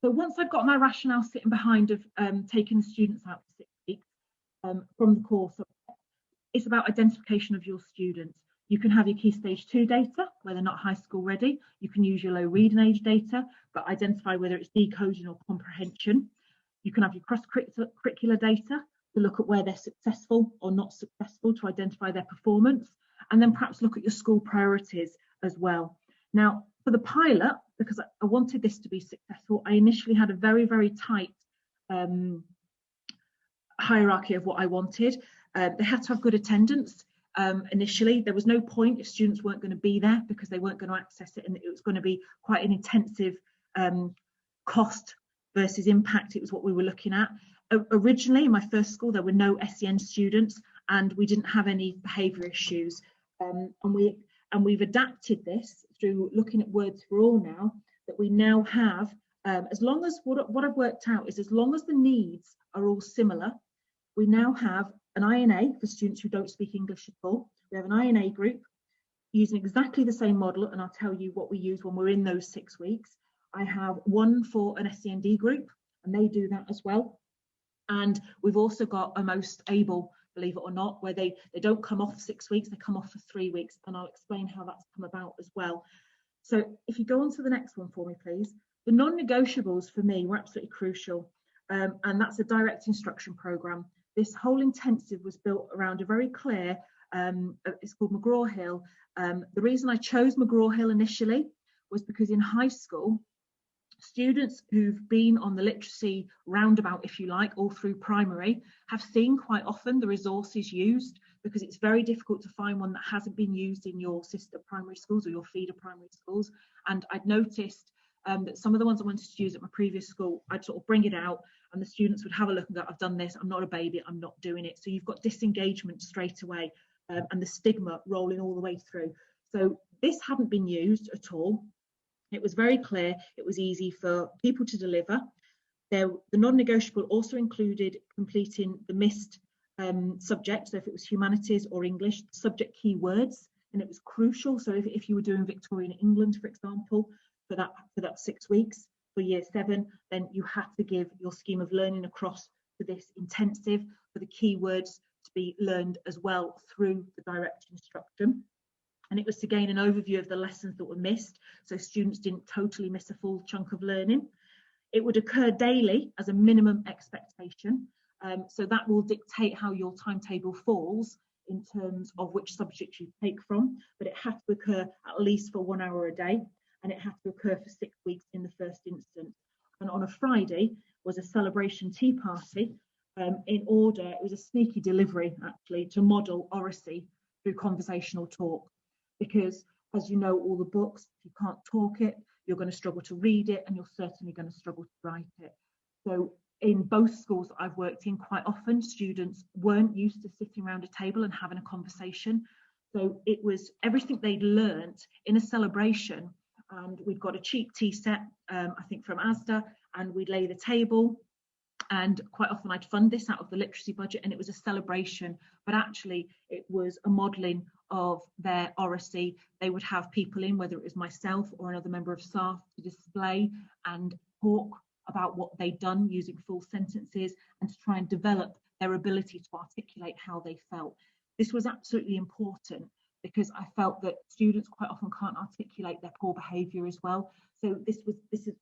So once I've got my rationale sitting behind of taking the students out for 6 weeks from the core subject, it's about identification of your students. You can have your key stage 2 data where they're not high school ready. You can use your low reading age data, but identify whether it's decoding or comprehension. You can have your cross-curricular data to look at where they're successful or not successful to identify their performance, and then perhaps look at your school priorities as well. Now, for the pilot, because I wanted this to be successful, I initially had a very, very tight hierarchy of what I wanted. They had to have good attendance. Initially, there was no point if students weren't going to be there because they weren't going to access it, and it was going to be quite an intensive cost versus impact. It was what we were looking at. Originally, in my first school, there were no SEN students, and we didn't have any behaviour issues. And we've adapted this through looking at Words for All now, that we now have, as long as what I've worked out is as long as the needs are all similar, we now have an INA for students who don't speak English at all. We have an INA group using exactly the same model, and I'll tell you what we use when we're in those 6 weeks. I have one for an SEND group, and they do that as well. And we've also got a Most Able, believe it or not, where they don't come off 6 weeks, they come off for 3 weeks, and I'll explain how that's come about as well. So if you go on to the next one for me, please. The non-negotiables for me were absolutely crucial, and that's a direct instruction programme. This whole intensive was built around a very clear, it's called McGraw-Hill. The reason I chose McGraw-Hill initially was because in high school, students who've been on the literacy roundabout, if you like, all through primary, have seen quite often the resources used, because it's very difficult to find one that hasn't been used in your sister primary schools or your feeder primary schools. And I'd noticed that some of the ones I wanted to use at my previous school, I'd sort of bring it out and the students would have a look and go, I've done this, I'm not a baby, I'm not doing it. So you've got disengagement straight away, and the stigma rolling all the way through. So this hadn't been used at all. It was very clear, it was easy for people to deliver. The non-negotiable also included completing the missed subject, so if it was humanities or English, subject keywords, and it was crucial. So if you were doing Victorian England, for example, for that 6 weeks for year 7, then you had to give your scheme of learning across to this intensive for the keywords to be learned as well through the direct instruction. And it was to gain an overview of the lessons that were missed, so students didn't totally miss a full chunk of learning. It would occur daily as a minimum expectation, so that will dictate how your timetable falls in terms of which subject you take from, but it had to occur at least for 1 hour a day, and it had to occur for 6 weeks in the first instance. And on a Friday was a celebration tea party in order, it was a sneaky delivery actually, to model oracy through conversational talk. Because as you know, all the books, if you can't talk it, you're going to struggle to read it, and you're certainly going to struggle to write it. So in both schools that I've worked in, quite often students weren't used to sitting around a table and having a conversation. So it was everything they'd learnt in a celebration. And we've got a cheap tea set, I think from Asda, and we'd lay the table. And quite often I'd fund this out of the literacy budget, and it was a celebration, but actually it was a modelling of their oracy. They would have people in, whether it was myself or another member of staff, to display and talk about what they'd done using full sentences, and to try and develop their ability to articulate how they felt. This was absolutely important because I felt that students quite often can't articulate their poor behaviour as well. So this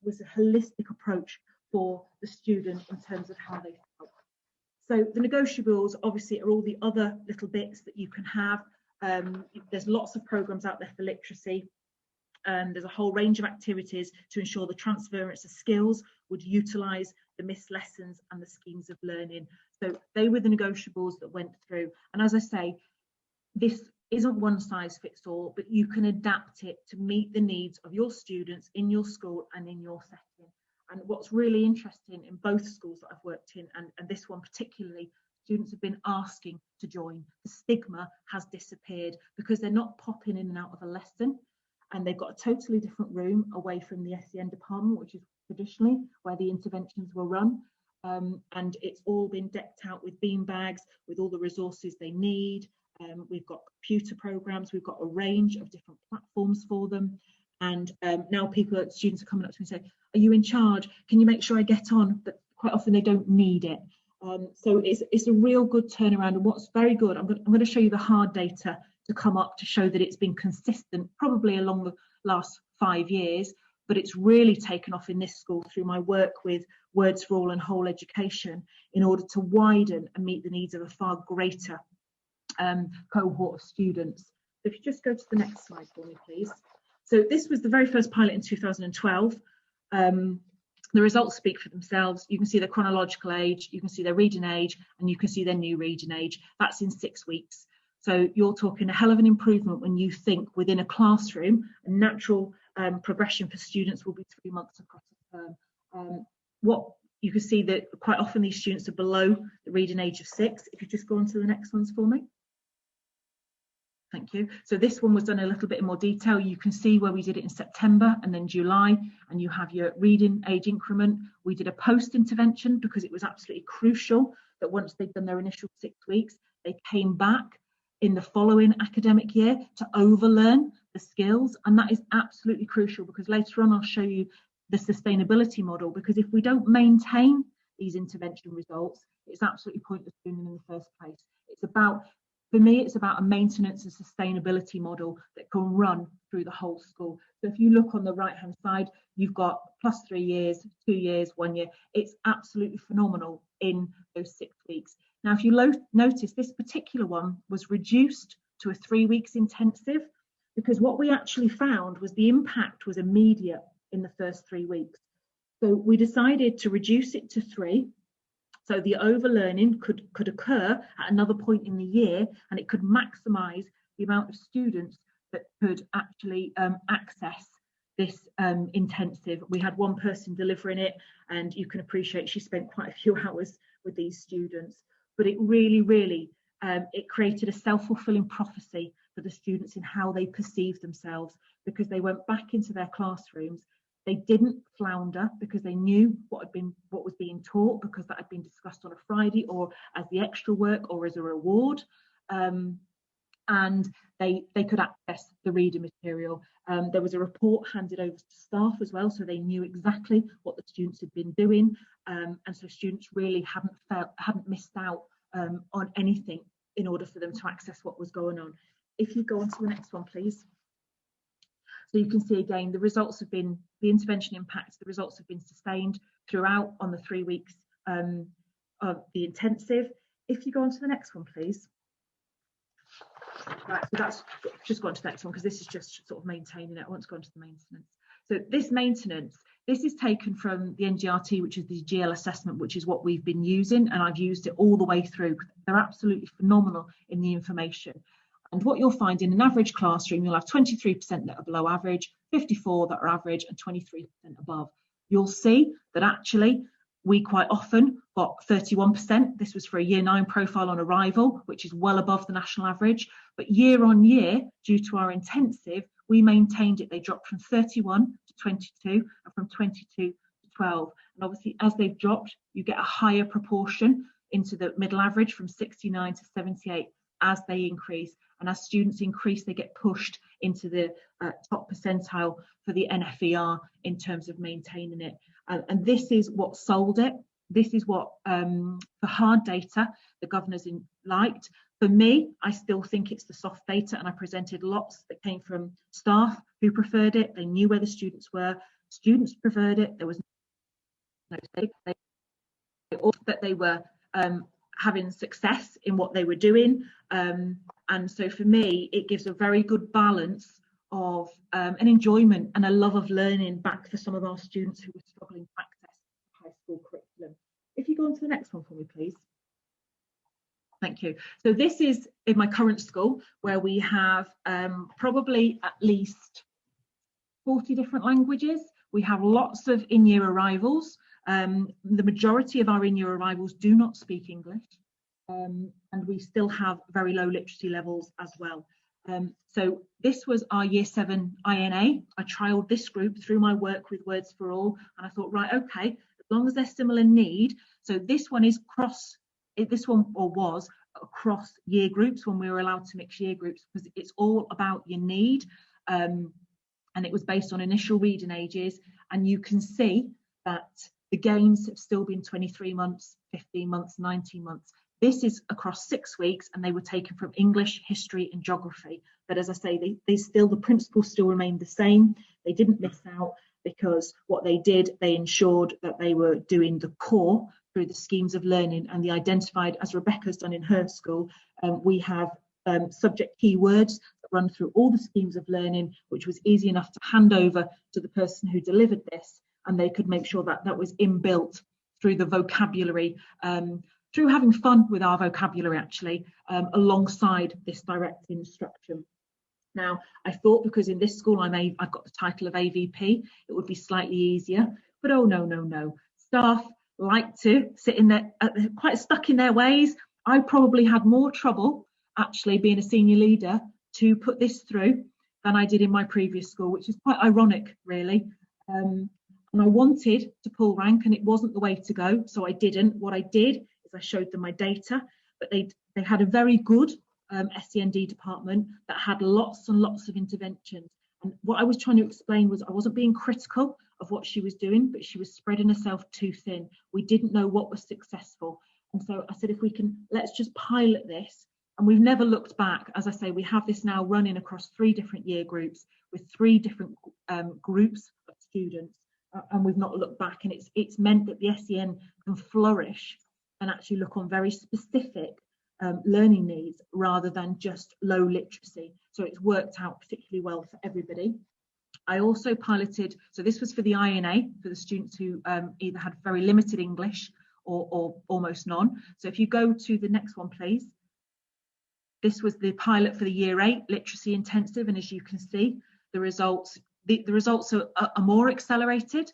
was a holistic approach for the student in terms of how they felt. So the negotiables obviously are all the other little bits that you can have. There's lots of programmes out there for literacy. There's a whole range of activities to ensure the transference of skills would utilise the missed lessons and the schemes of learning. So they were the negotiables that went through. And as I say, this isn't one size fits all, but you can adapt it to meet the needs of your students in your school and in your setting. And what's really interesting in both schools that I've worked in, and this one particularly, students have been asking to join. The stigma has disappeared because they're not popping in and out of a lesson, and they've got a totally different room away from the SEN department, which is traditionally where the interventions were run. And it's all been decked out with bean bags, with all the resources they need. We've got computer programs, we've got a range of different platforms for them. And now students are coming up to me and say, are you in charge? Can you make sure I get on? But quite often they don't need it. So it's a real good turnaround. And what's very good, I'm going to show you the hard data to come up to show that it's been consistent, probably along the last 5 years, but it's really taken off in this school through my work with Words for All and Whole Education in order to widen and meet the needs of a far greater cohort of students. So if you just go to the next slide for me, please. So this was the very first pilot in 2012. The results speak for themselves. You can see their chronological age, you can see their reading age, and you can see their new reading age. That's in 6 weeks. So you're talking a hell of an improvement when you think within a classroom, a natural progression for students will be 3 months across the term. What you can see that quite often these students are below the reading age of 6. If you just go on to the next ones for me. Thank you. So this one was done a little bit in more detail. You can see where we did it in September and then July, and you have your reading age increment. We did a post intervention because it was absolutely crucial that once they'd done their initial 6 weeks, they came back in the following academic year to overlearn the skills. And that is absolutely crucial because later on I'll show you the sustainability model, because if we don't maintain these intervention results, it's absolutely pointless doing them in the first place. It's about, for me, it's about a maintenance and sustainability model that can run through the whole school. So if you look on the right hand side, you've got +3 years, 2 years, 1 year. It's absolutely phenomenal in those 6 weeks. Now, if you notice, this particular one was reduced to a 3 weeks intensive, because what we actually found was the impact was immediate in the first 3 weeks. So we decided to reduce it to 3. So the overlearning could occur at another point in the year, and it could maximise the amount of students that could actually access this intensive. We had one person delivering it, and you can appreciate she spent quite a few hours with these students. But it really, it created a self-fulfilling prophecy for the students in how they perceived themselves, because they went back into their classrooms. They didn't flounder because they knew what was being taught, because that had been discussed on a Friday or as the extra work or as a reward. And they could access the reading material. There was a report handed over to staff as well, so they knew exactly what the students had been doing. And so students really hadn't missed out on anything in order for them to access what was going on. If you go on to the next one, please. So you can see again, the results have been, the intervention impacts, the results have been sustained throughout on the 3 weeks of the intensive. If you go on to the next one, please. Right, so that's just go on to the next one, because this is just sort of maintaining it. I want to go on to the maintenance. So this maintenance, this is taken from the NGRT, which is the GL assessment, which is what we've been using, and I've used it all the way through. They're absolutely phenomenal in the information. And what you'll find in an average classroom, you'll have 23% that are below average, 54% that are average, and 23% above. You'll see that actually we quite often got 31%. This was for a Year 9 profile on arrival, which is well above the national average. But year on year, due to our intensive, we maintained it. They dropped from 31 to 22 and from 22 to 12. And obviously, as they've dropped, you get a higher proportion into the middle average from 69 to 78 as they increase. And as students increase, they get pushed into the top percentile for the NFER in terms of maintaining it. And this is what sold it. This is what, for hard data, the governors liked. For me, I still think it's the soft data, and I presented lots that came from staff who preferred it. They knew where the students were. Students preferred it. There was no mistake. That they were having success in what they were doing. And so for me, it gives a very good balance of an enjoyment and a love of learning back for some of our students who were struggling to access the high school curriculum. If you go on to the next one for me, please. Thank you. So this is in my current school, where we have probably at least 40 different languages. We have lots of in-year arrivals. The majority of our in-year arrivals do not speak English, and we still have very low literacy levels as well. So this was our Year 7 INA. I trialled this group through my work with Words for All, and I thought, right, okay, as long as they're similar need. So this one is was across year groups when we were allowed to mix year groups, because it's all about your need. and it was based on initial reading ages. And you can see that the gains have still been 23 months, 15 months, 19 months. This is across 6 weeks, and they were taken from English, history and geography. But as I say, the principles still remained the same. They didn't miss out, because what they did, they ensured that they were doing the core through the schemes of learning, and they identified, as Rebecca's done in her school, we have subject keywords that run through all the schemes of learning, which was easy enough to hand over to the person who delivered this, and they could make sure that that was inbuilt through the vocabulary, through having fun with our vocabulary actually, alongside this direct instruction. Now, I thought because in this school I've got the title of AVP, it would be slightly easier, but oh no. Staff like to sit in there, quite stuck in their ways. I probably had more trouble actually being a senior leader to put this through than I did in my previous school, which is quite ironic really. And I wanted to pull rank, and it wasn't the way to go, so I didn't. What I did is I showed them my data, but they had a very good SEND department that had lots and lots of interventions. And what I was trying to explain was I wasn't being critical of what she was doing, but she was spreading herself too thin. We didn't know what was successful. And so I said, if we can, let's just pilot this. And we've never looked back. As I say, we have this now running across 3 different year groups with 3 different groups of students. And we've not looked back, and it's meant that the SEN can flourish and actually look on very specific learning needs rather than just low literacy. So it's worked out particularly well for everybody. I also piloted, so this was for the INA, for the students who either had very limited English or almost none. So if you go to the next one, please. This was the pilot for the year 8 literacy intensive, and as you can see, the results are more accelerated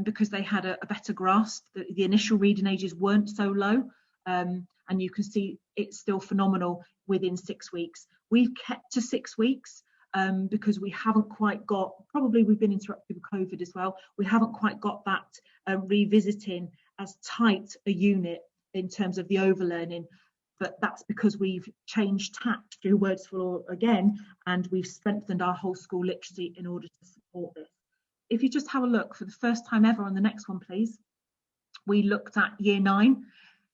because they had a better grasp. The initial reading ages weren't so low, and you can see it's still phenomenal within 6 weeks. We've kept to 6 weeks because we haven't quite got, probably we've been interrupted with COVID as well, we haven't quite got that revisiting as tight a unit in terms of the overlearning. But that's because we've changed tack through Words for All again, and we've strengthened our whole school literacy in order to support this. If you just have a look for the first time ever on the next one, please. We looked at year 9.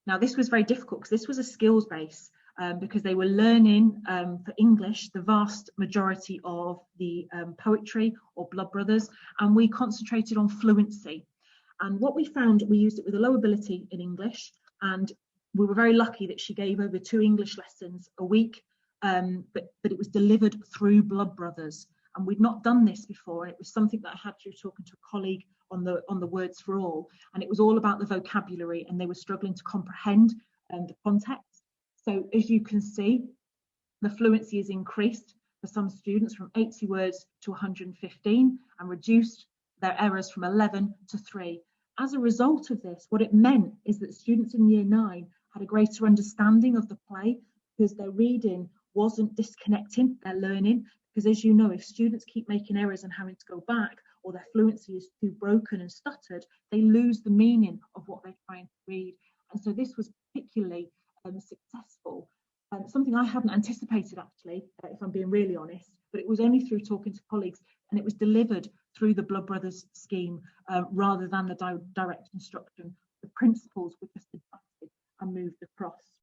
Now, this was very difficult because this was a skills base because they were learning for English the vast majority of the poetry or Blood Brothers, and we concentrated on fluency. And what we found, we used it with a low ability in English, and we were very lucky that she gave over 2 English lessons a week, but it was delivered through Blood Brothers. And we'd not done this before. It was something that I had through talking to a colleague on the Words for All, and it was all about the vocabulary, and they were struggling to comprehend the context. So as you can see, the fluency is increased for some students from 80 words to 115, and reduced their errors from 11 to 3. As a result of this, what it meant is that students in year 9 had a greater understanding of the play, because their reading wasn't disconnecting their learning. Because as you know, if students keep making errors and having to go back, or their fluency is too broken and stuttered, they lose the meaning of what they're trying to read. And so this was particularly successful. Something I hadn't anticipated actually, if I'm being really honest, but it was only through talking to colleagues, and it was delivered through the Blood Brothers scheme rather than the direct instruction. The principles were just adapted and moved across.